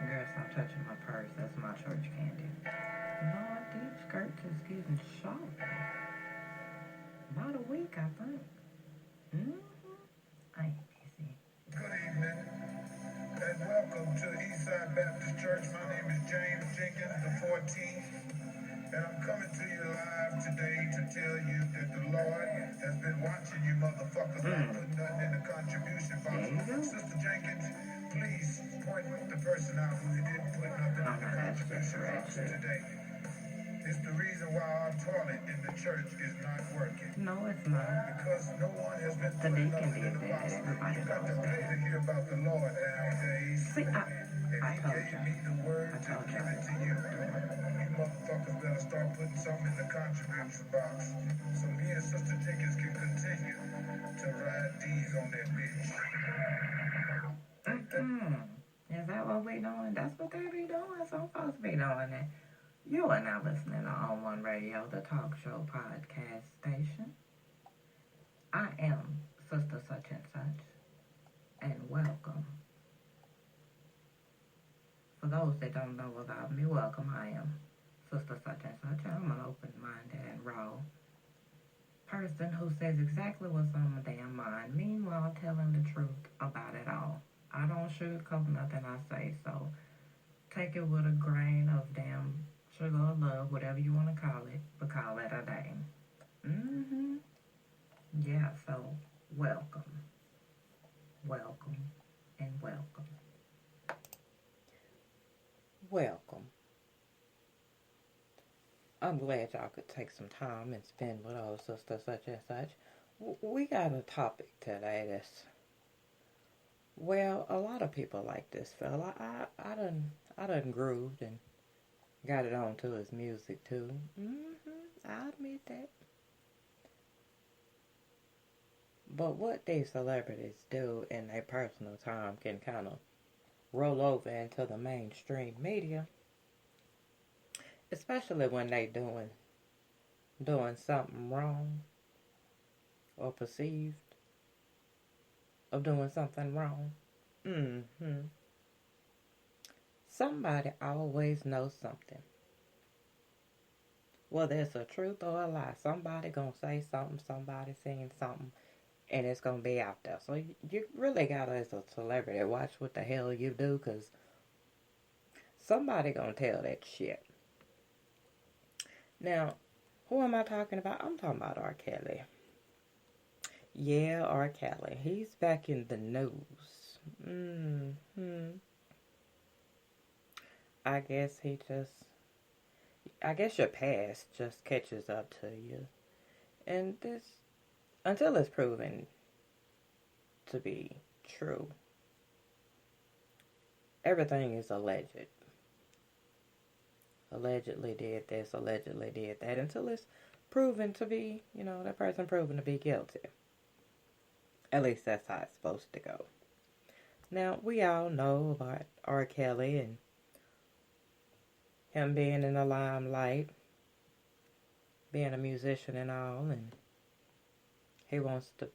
Girl, stop touching my purse. That's my church candy. Lord, these skirts is getting short. About a week, I think. I ain't busy. Good evening, and welcome to Eastside Baptist Church. My name is James Jenkins, the 14th, and I'm coming to you live today to tell you that the Lord has been watching you motherfuckers not putting nothing in the contribution box. Sister Jenkins, please point the person out who didn't put nothing in the contribution box today. It's the reason why our toilet in the church is not working. No, it's not. Because no one has been The putting deacon nothing in did the box. that. Everybody You got knows to pay that. to hear about the Lord nowadays. See, I And told he gave me you. the word I to told give it to you. you. You motherfuckers better start putting something in the contribution box so me and Sister Jenkins can continue to ride these on that bitch. Is that what we doing? That's what they be doing. Some folks be doing it. You are now listening to On One Radio, the talk show podcast station. I am Sister Such and Such, and welcome. For those that don't know about me, welcome. I am Sister Such and Such. I'm an open-minded and raw person who says exactly what's on my damn mind, meanwhile telling the truth about it all. I don't sugarcoat nothing I say, so take it with a grain of damn sugar or love, whatever you want to call it, but call it a day. Yeah, so welcome, welcome, and welcome. Welcome. I'm glad y'all could take some time and spend with old Sister Such and Such. We got a topic today that's, well, a lot of people like this fella. I done grooved and got it on to his music too. I admit that. But what these celebrities do in their personal time can kind of roll over into the mainstream media, especially when they doing something wrong or perceived of doing something wrong. Somebody always knows something. Whether it's a truth or a lie, somebody gonna say something, somebody saying something, and it's gonna be out there. So you really gotta, as a celebrity, watch what the hell you do, because somebody gonna tell that shit. Now, who am I talking about? I'm talking about R. Kelly. Yeah, R. Kelly. He's back in the news. I guess your past just catches up to you. And until it's proven to be true, everything is alleged. Allegedly did this, allegedly did that, until it's proven to be, that person proven to be guilty. At least that's how it's supposed to go. Now, we all know about R. Kelly and him being in the limelight, being a musician and all, and he wants to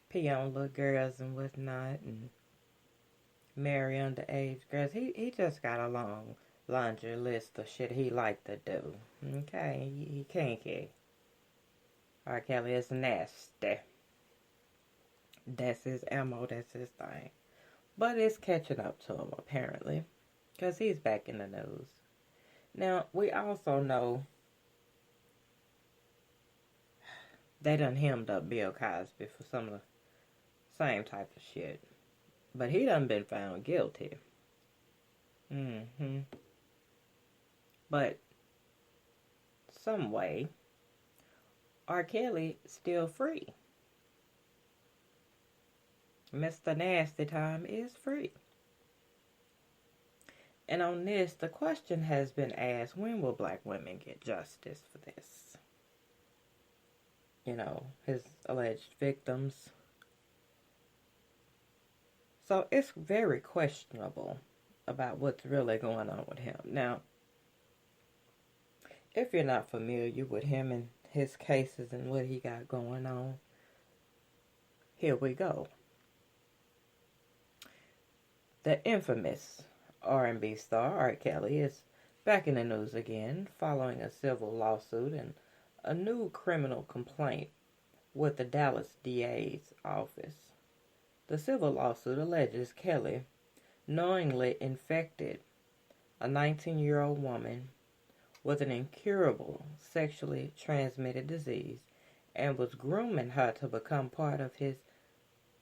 pee on little girls and whatnot, and marry underage girls. He just got a long laundry list of shit he like to do. Okay, he kinky. R. Kelly is nasty. That's his ammo, that's his thing. But it's catching up to him, apparently, because he's back in the news. Now, we also know they done hemmed up Bill Cosby for some of the same type of shit. But he done been found guilty. But some way, R. Kelly still free. Mr. Nasty Time is free. And on this, the question has been asked, when will black women get justice for this? His alleged victims. So it's very questionable about what's really going on with him. Now, if you're not familiar with him and his cases and what he got going on, here we go. The infamous R&B star R. Kelly is back in the news again following a civil lawsuit and a new criminal complaint with the Dallas DA's office. The civil lawsuit alleges Kelly knowingly infected a 19-year-old woman with an incurable sexually transmitted disease and was grooming her to become part of his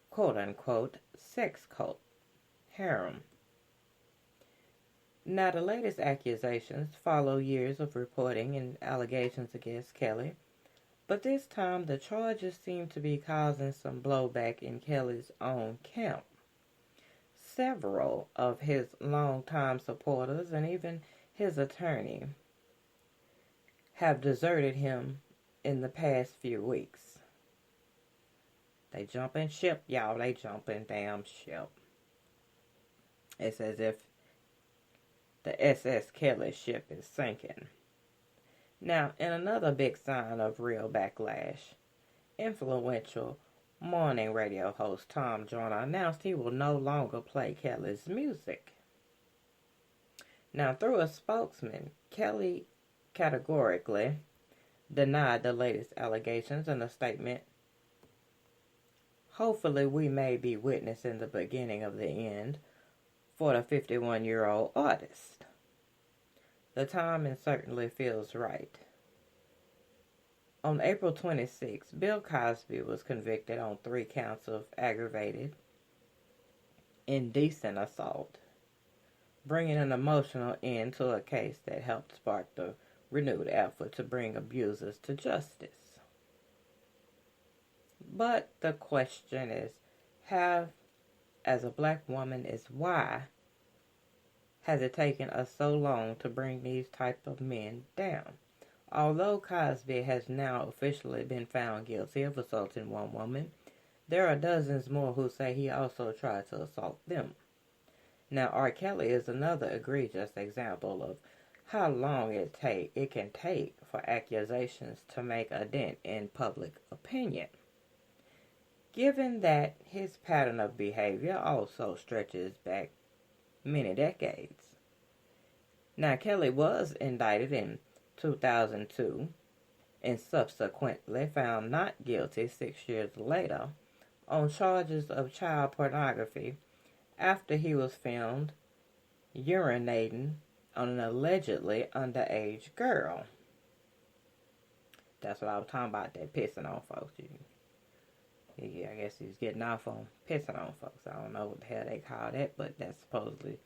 quote-unquote sex cult harem. Now, the latest accusations follow years of reporting and allegations against Kelly, but this time the charges seem to be causing some blowback in Kelly's own camp. Several of his longtime supporters and even his attorney have deserted him in the past few weeks. They jumping ship, y'all. They jumping damn ship. It's as if the SS Kelly ship is sinking. Now, in another big sign of real backlash, influential morning radio host Tom Joyner announced he will no longer play Kelly's music. Now, through a spokesman, Kelly categorically denied the latest allegations in a statement. Hopefully, we may be witnessing the beginning of the end for the 51-year-old artist. The timing certainly feels right. On April 26, Bill Cosby was convicted on 3 counts of aggravated, indecent assault, bringing an emotional end to a case that helped spark the renewed effort to bring abusers to justice. But the question is, as a black woman, is why has it taken us so long to bring these type of men down? Although Cosby has now officially been found guilty of assaulting one woman, there are dozens more who say he also tried to assault them. Now, R. Kelly is another egregious example of how long it can take for accusations to make a dent in public opinion, given that his pattern of behavior also stretches back many decades. Now, Kelly was indicted in 2002 and subsequently found not guilty 6 years later on charges of child pornography after he was filmed urinating on an allegedly underage girl. That's what I was talking about, that pissing on folks. Yeah, I guess he's getting off on pissing on folks. I don't know what the hell they call that, but that's supposedly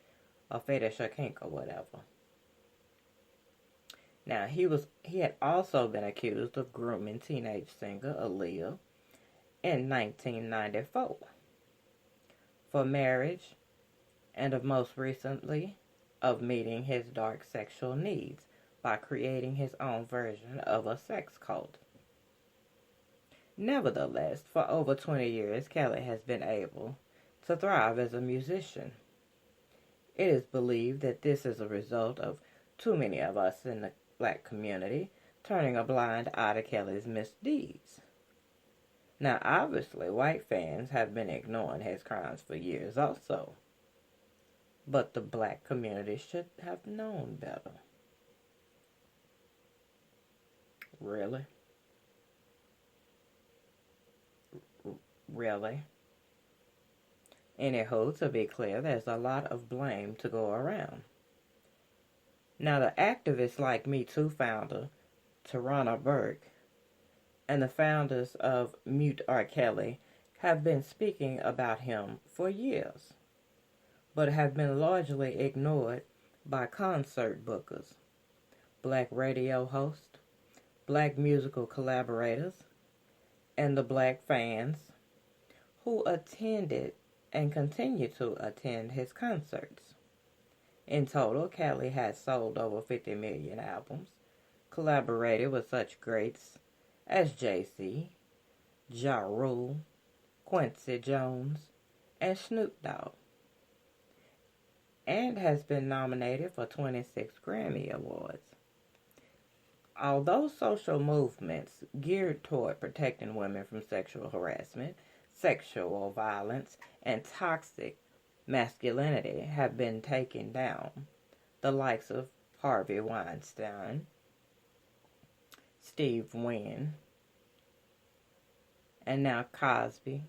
a fetish or kink or whatever. Now, he had also been accused of grooming teenage singer Aaliyah in 1994 for marriage, and of most recently of meeting his dark sexual needs by creating his own version of a sex cult. Nevertheless, for over 20 years, Kelly has been able to thrive as a musician. It is believed that this is a result of too many of us in the black community turning a blind eye to Kelly's misdeeds. Now, obviously, white fans have been ignoring his crimes for years also, but the black community should have known better. Really? Really? Anywho, to be clear, there's a lot of blame to go around. Now, the activists like Me Too founder, Tarana Burke, and the founders of Mute R. Kelly have been speaking about him for years, but have been largely ignored by concert bookers, black radio hosts, black musical collaborators, and the black fans who attended and continue to attend his concerts. In total, Kelly has sold over 50 million albums, collaborated with such greats as Jay-Z, Ja Rule, Quincy Jones, and Snoop Dogg, and has been nominated for 26 Grammy Awards. Although social movements geared toward protecting women from sexual harassment, sexual violence, and toxic masculinity have been taken down. The likes of Harvey Weinstein, Steve Wynn, and now Cosby.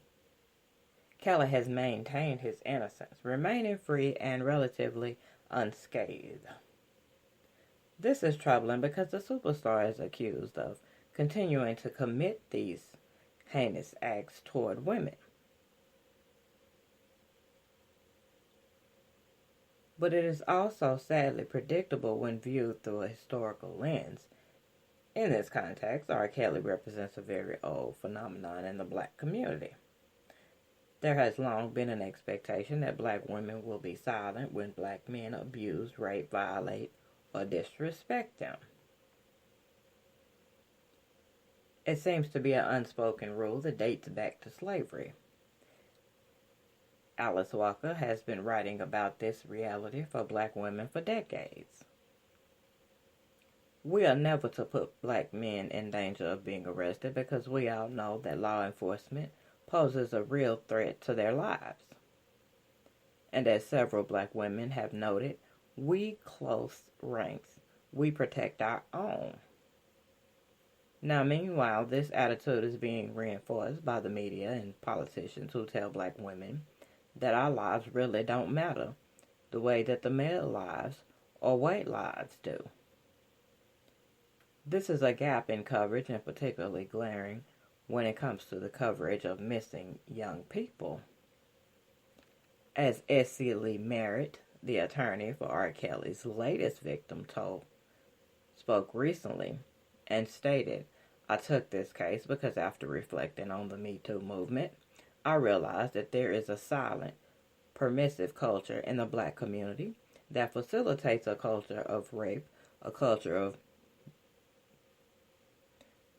Kelly has maintained his innocence, remaining free and relatively unscathed. This is troubling because the superstar is accused of continuing to commit these heinous acts toward women. But it is also sadly predictable when viewed through a historical lens. In this context, R. Kelly represents a very old phenomenon in the black community. There has long been an expectation that black women will be silent when black men abuse, rape, violate, or disrespect them. It seems to be an unspoken rule that dates back to slavery. Alice Walker has been writing about this reality for black women for decades. We are never to put black men in danger of being arrested because we all know that law enforcement poses a real threat to their lives. And as several black women have noted, we close ranks. We protect our own. Now, meanwhile, this attitude is being reinforced by the media and politicians who tell black women that our lives really don't matter the way that the male lives or white lives do. This is a gap in coverage, and particularly glaring when it comes to the coverage of missing young people. As S.C. Lee Merritt, the attorney for R. Kelly's latest victim, spoke recently and stated, "I took this case because after reflecting on the Me Too movement, I realized that there is a silent, permissive culture in the black community that facilitates a culture of rape, a culture of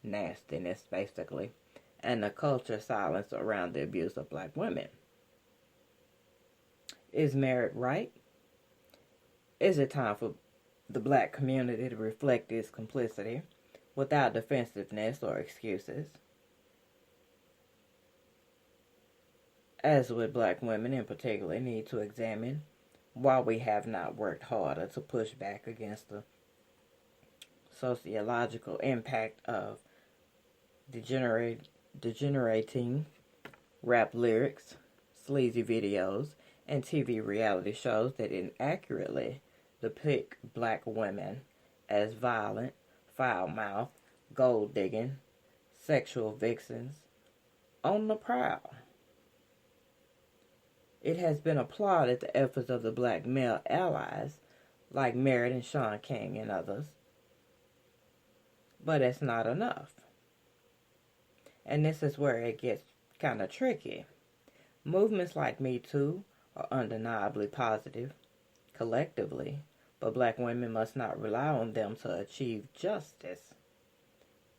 nastiness, basically, and a culture silence around the abuse of black women." Is Merritt right? Is it time for the black community to reflect its complicity without defensiveness or excuses? As with black women in particular, need to examine why we have not worked harder to push back against the sociological impact of degenerating rap lyrics, sleazy videos, and TV reality shows that inaccurately depict black women as violent, foul-mouthed, gold-digging, sexual vixens on the prowl. It has been applauded the efforts of the black male allies like Merritt and Shaun King and others, but it's not enough. And this is where it gets kind of tricky. Movements like Me Too are undeniably positive, collectively, but black women must not rely on them to achieve justice.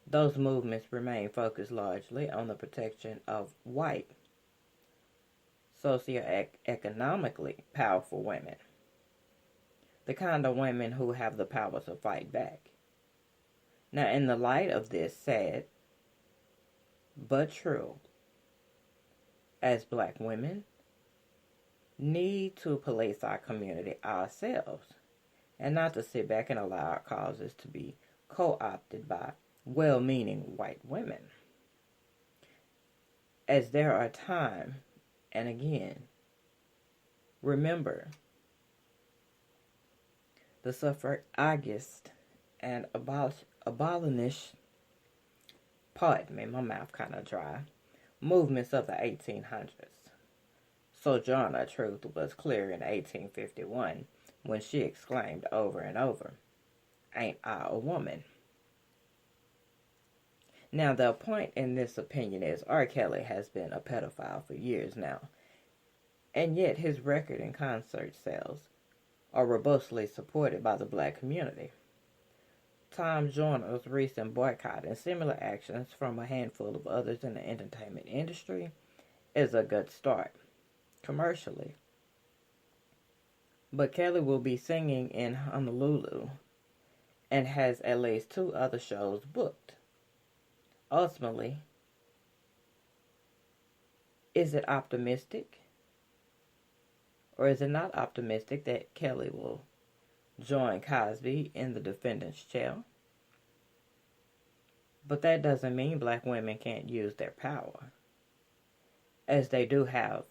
Those movements remain focused largely on the protection of white, socioeconomically powerful women, the kind of women who have the power to fight back. Now, in the light of this sad but true, as black women need to police our community ourselves and not to sit back and allow our causes to be co-opted by well-meaning white women. As there are time and again, remember the suffragist and abolitionist, pardon me, my mouth kind of dry, movements of the 1800s. Sojourner Truth was clear in 1851 when she exclaimed over and over, "Ain't I a woman?" Now, the point in this opinion is R. Kelly has been a pedophile for years now, and yet his record and concert sales are robustly supported by the black community. Tom Joyner's recent boycott and similar actions from a handful of others in the entertainment industry is a good start, commercially. But Kelly will be singing in Honolulu and has at least 2 other shows booked. Ultimately, is it optimistic? Or is it not optimistic that Kelly will join Cosby in the defendant's chair? But that doesn't mean black women can't use their power, as they do have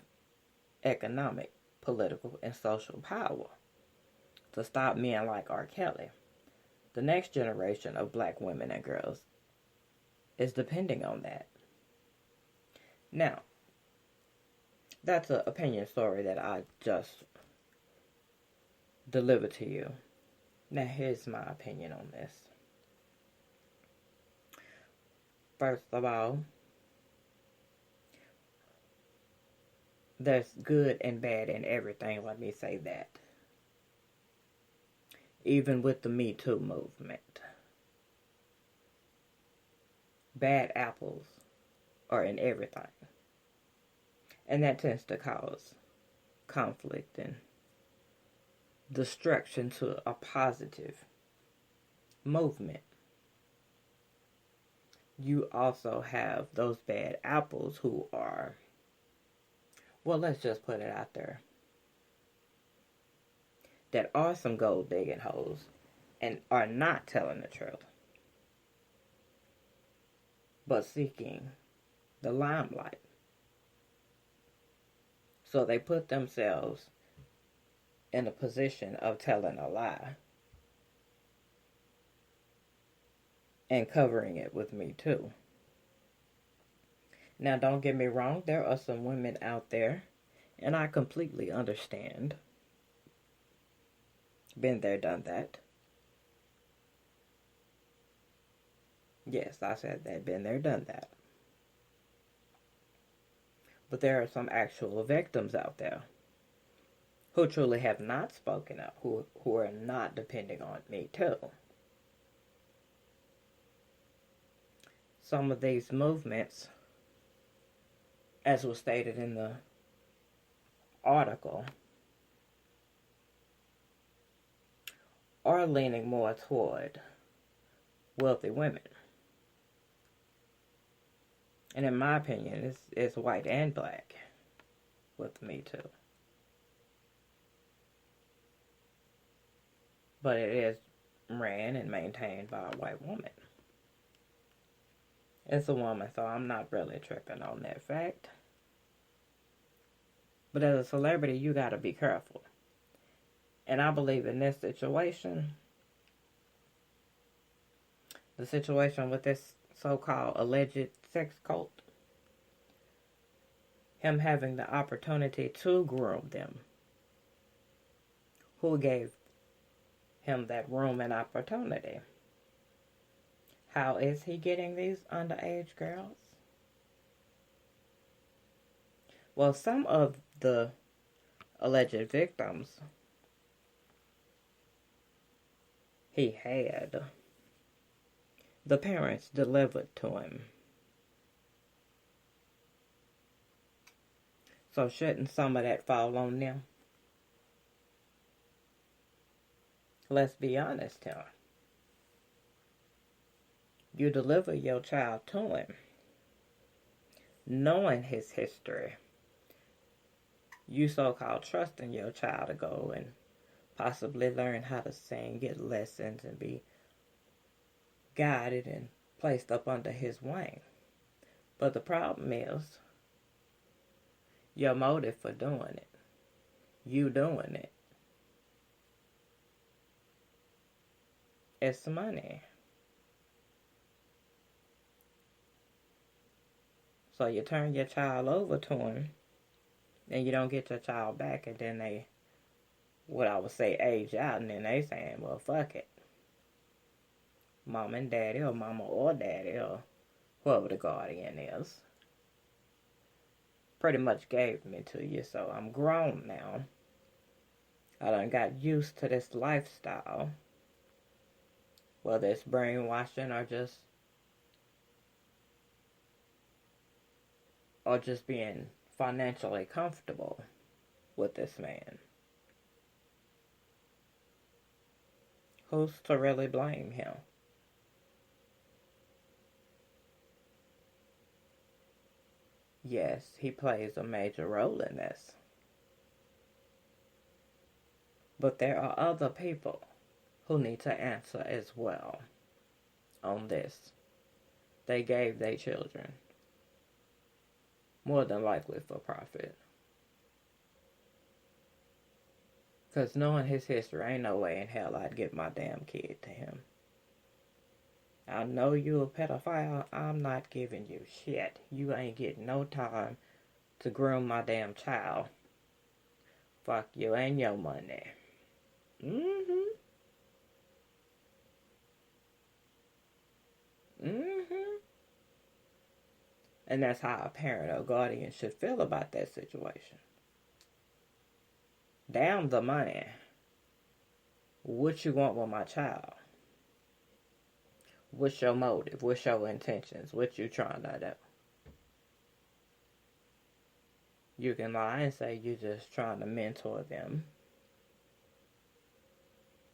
economic, political, and social power to stop men like R. Kelly. The next generation of black women and girls is depending on that. Now, that's an opinion story that I just delivered to you. Now, here's my opinion on this. First of all, there's good and bad in everything, let me say that. Even with the Me Too movement. Bad apples are in everything. And that tends to cause conflict and destruction to a positive movement. You also have those bad apples who are, well, let's just put it out there, that are some gold digging hoes and are not telling the truth, but seeking the limelight. So they put themselves in a position of telling a lie and covering it with Me Too. Now, don't get me wrong, there are some women out there, and I completely understand. Been there, done that. Yes, I said that. Been there, done that. But there are some actual victims out there who truly have not spoken up, who are not depending on Me Too. Some of these movements, as was stated in the article, are leaning more toward wealthy women. And in my opinion, it's white and black with Me Too. But it is ran and maintained by a white woman. It's a woman, so I'm not really tripping on that fact. But as a celebrity, you gotta be careful. And I believe in this situation, the situation with this so-called alleged sex cult, him having the opportunity to groom them, who gave him that room and opportunity? How is he getting these underage girls? Well, some of the alleged victims he had the parents delivered to him. So shouldn't some of that fall on them? Let's be honest here. You deliver your child to him, knowing his history. You so-called trusting your child to go and possibly learn how to sing, get lessons, and be guided and placed up under his wing. But the problem is your motive for doing it. You doing it. It's money. So you turn your child over to him, and you don't get your child back, and then they, what I would say, age out, and then they saying, well, fuck it. Mom and daddy, or mama or daddy, or whoever the guardian is, pretty much gave me to you, so I'm grown now. I done got used to this lifestyle, whether it's brainwashing or just being financially comfortable with this man. Who's to really blame him? Yes, he plays a major role in this. But there are other people who need to answer as well on this. They gave their children, more than likely for profit. Because knowing his history, ain't no way in hell I'd give my damn kid to him. I know you a pedophile. I'm not giving you shit. You ain't getting no time to groom my damn child. Fuck you and your money. Mm-hmm. And that's how a parent or guardian should feel about that situation. Damn the money. What you want with my child? What's your motive? What's your intentions? What you trying to do? You can lie and say you're just trying to mentor them.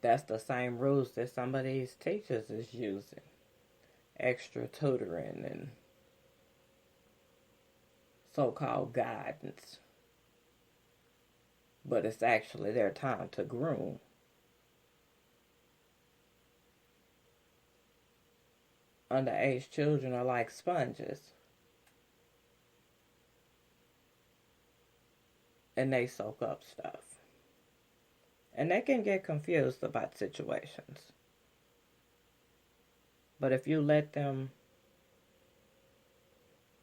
That's the same rules that some of these teachers is using. Extra tutoring and so-called guidance. But it's actually their time to groom. Underage children are like sponges. And they soak up stuff. And they can get confused about situations. But if you let them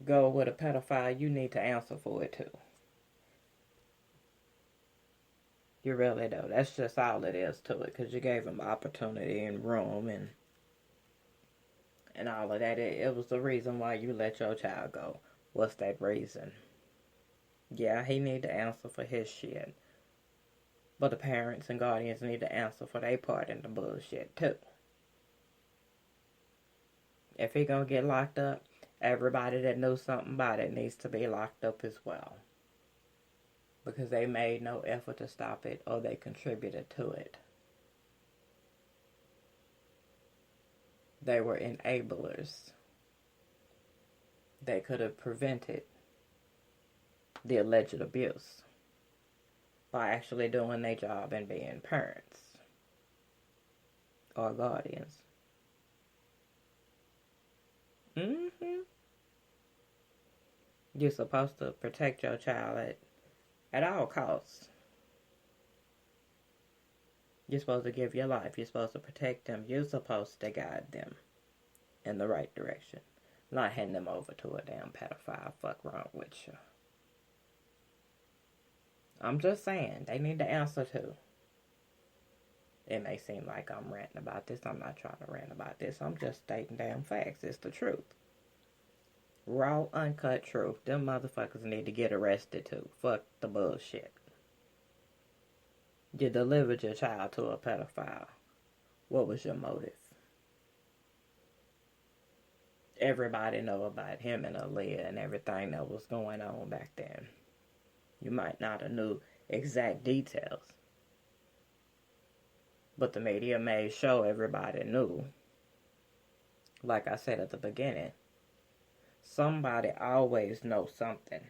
go with a pedophile, you need to answer for it too. You really do. That's just all it is to it. Because you gave them opportunity and room and all of that. It was the reason why you let your child go. What's that reason? Yeah, he need to answer for his shit. But the parents and guardians need to answer for their part in the bullshit too. If he gonna get locked up, everybody that knows something about it needs to be locked up as well. Because they made no effort to stop it or they contributed to it. They were enablers. They could have prevented the alleged abuse by actually doing their job and being parents or guardians. You're supposed to protect your child at all costs. You're supposed to give your life. You're supposed to protect them. You're supposed to guide them in the right direction. Not hand them over to a damn pedophile. Fuck wrong with you. I'm just saying, they need to answer too. It may seem like I'm ranting about this. I'm not trying to rant about this. I'm just stating damn facts. It's the truth. Raw, uncut truth. Them motherfuckers need to get arrested too. Fuck the bullshit. You delivered your child to a pedophile. What was your motive? Everybody know about him and Aaliyah and everything that was going on back then. You might not have knew exact details. But the media made sure everybody knew. Like I said at the beginning, somebody always knows something.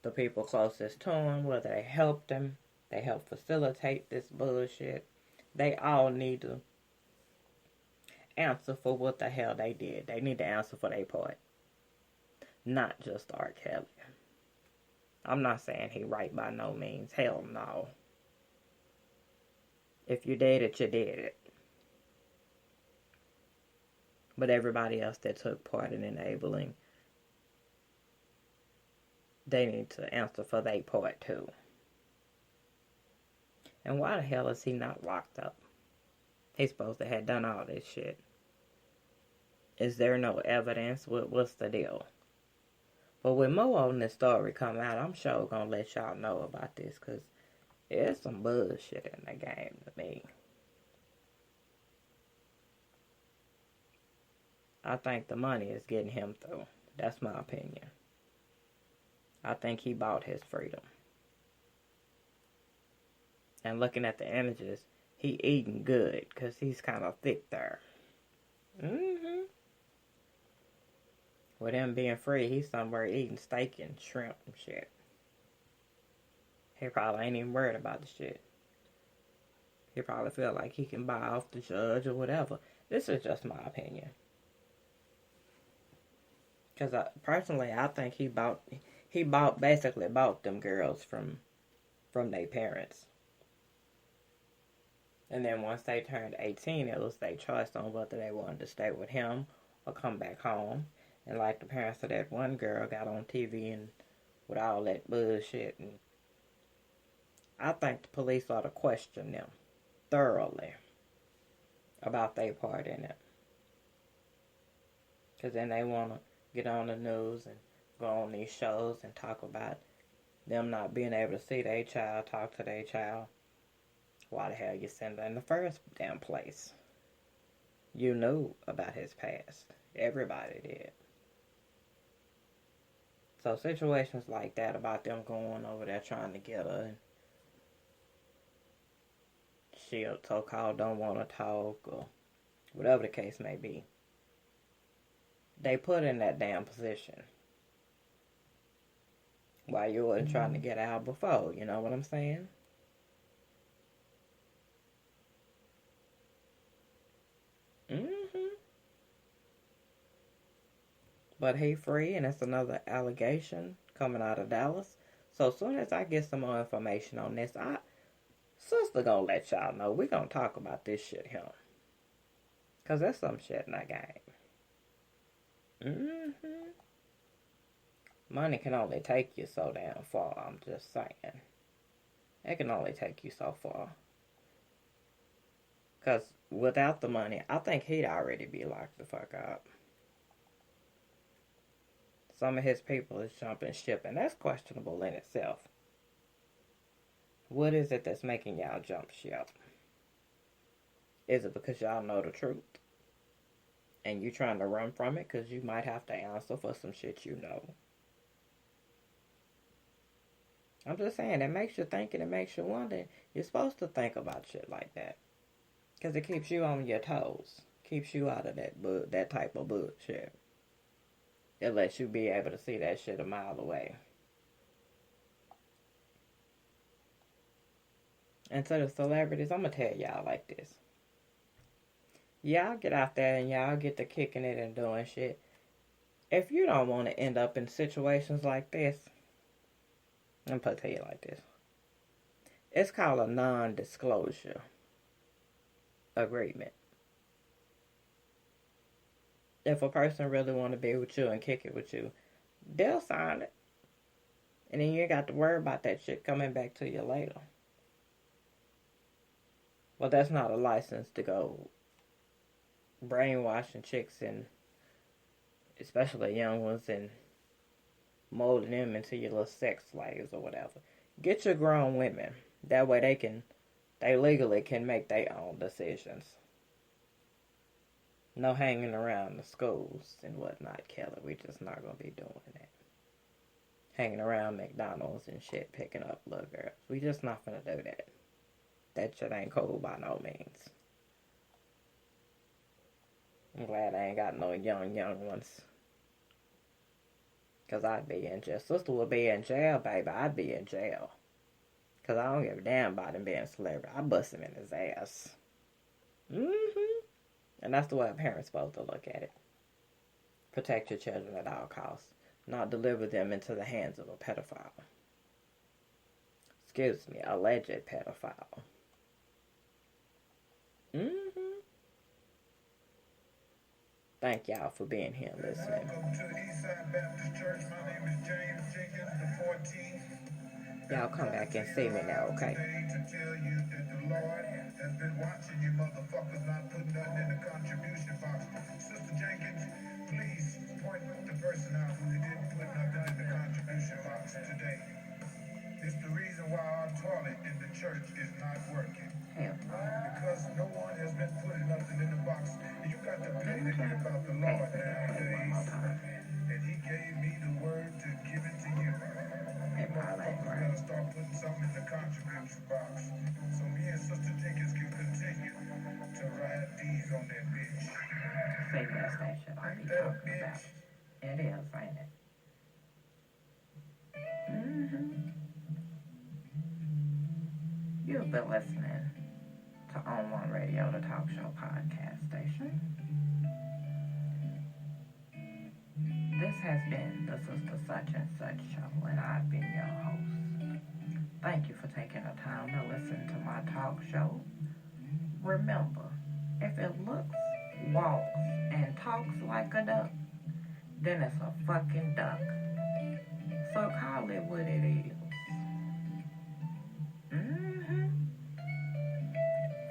The people closest to him, whether they helped him, they helped facilitate this bullshit, they all need to answer for what the hell they did. They need to answer for their part. Not just R. Kelly. I'm not saying he right by no means. Hell no. If you did it, you did it. But everybody else that took part in enabling, they need to answer for their part too. And why the hell is he not locked up? He's supposed to have done all this shit. Is there no evidence? What's the deal? But when more on this story come out, I'm sure gonna let y'all know about this, because there's some bullshit in the game to me. I think the money is getting him through. That's my opinion. I think he bought his freedom. And looking at the images, he eating good, because he's kind of thick there. With him being free, he's somewhere eating steak and shrimp and shit. He probably ain't even worried about the shit. He probably feel like he can buy off the judge or whatever. This is just my opinion. Because personally, I think basically bought them girls from their parents. And then once they turned 18, it was their choice on whether they wanted to stay with him or come back home. And like the parents of that one girl got on TV and with all that bullshit. And I think the police ought to question them thoroughly about their part in it. Because then they want to get on the news and go on these shows and talk about them not being able to see their child, talk to their child. Why the hell you send her in the first damn place? You knew about his past. Everybody did. So situations like that about them going over there trying to get her and she so-called don't want to talk or whatever the case may be. They put in that damn position. Why you wasn't trying to get out before, you know what I'm saying? But he free, and it's another allegation coming out of Dallas. So as soon as I get some more information on this, Sister gonna let y'all know. We gonna talk about this shit here. Because there's some shit in that game. Money can only take you so damn far, I'm just saying. It can only take you so far. Because without the money, I think he'd already be locked the fuck up. Some of his people is jumping ship, and that's questionable in itself. What is it that's making y'all jump ship? Is it because y'all know the truth? And you trying to run from it because you might have to answer for some shit you know? I'm just saying, it makes you think and it makes you wonder. You're supposed to think about shit like that. Because it keeps you on your toes. Keeps you out of that type of bullshit. It lets you be able to see that shit a mile away. And to the celebrities, I'm going to tell y'all like this. Y'all get out there and y'all get to kicking it and doing shit. If you don't want to end up in situations like this, I'm going to tell you like this. It's called a non-disclosure agreement. If a person really want to be with you and kick it with you, they'll sign it. And then you ain't got to worry about that shit coming back to you later. Well, that's not a license to go brainwashing chicks and especially young ones and molding them into your little sex slaves or whatever. Get your grown women. That way they legally can make their own decisions. No hanging around the schools and whatnot, Kelly. We just not going to be doing that. Hanging around McDonald's and shit, picking up little girls. We just not going to do that. That shit ain't cool by no means. I'm glad I ain't got no young ones. Because I'd be in jail. Sister would be in jail, baby. I'd be in jail. Because I don't give a damn about him being a celebrity. I bust him in his ass. And that's the way a parent's supposed to look at it. Protect your children at all costs. Not deliver them into the hands of a pedophile. Excuse me, alleged pedophile. Thank y'all for being here listening. Welcome to Eastside Baptist Church. My name is James Jenkins, the 14th. Y'all come back and see me now, okay? Today to tell you that the Lord has been watching you motherfuckers not putting nothing in the contribution box. Sister Jenkins, please point the person out who didn't put nothing in the contribution box today. It's the reason why our toilet in the church is not working. Because no one has been putting nothing in the box. You got to pay to hear about the Lord nowadays. And he gave me the word to give it to you. You motherfuckers gotta start putting something in the contribution box. So me and Sister Jenkins can continue to ride these on that bitch. See, that's that shit I be talking about. It is, ain't it? You've been listening to On One Radio, the talk show podcast station. This has been the Sister Such and Such show, and I've been your host. Thank you for taking the time to listen to my talk show. Remember, if it looks, walks, and talks like a duck, then it's a fucking duck. So call it what it is.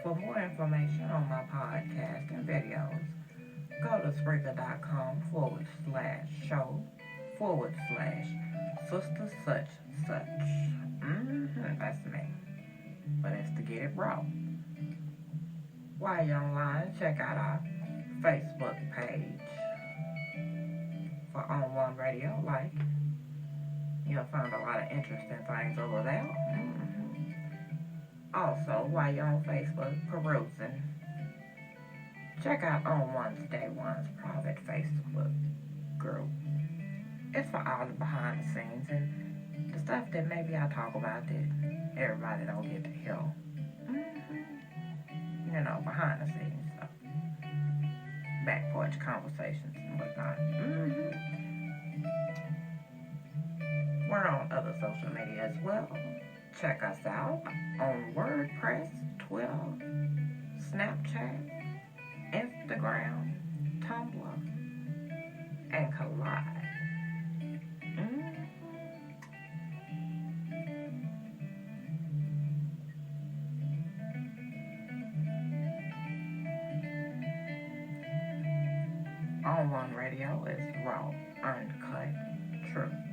For more information on my podcast and videos, go to Spreaker.com/show/Sister Such Such. That's me. But it's to get it raw. While you're online, check out our Facebook page for On One Radio. You'll find a lot of interesting things over there. Also, while you're on Facebook perusing, check out On One's Day One's private Facebook group. It's for all the behind the scenes and the stuff that maybe I talk about that everybody don't get to hear. Behind the scenes stuff. Back porch conversations and whatnot. We're on other social media as well. Check us out on WordPress, Twitter, Snapchat, Instagram, Tumblr, and Collide. On One Radio is raw, uncut, truth.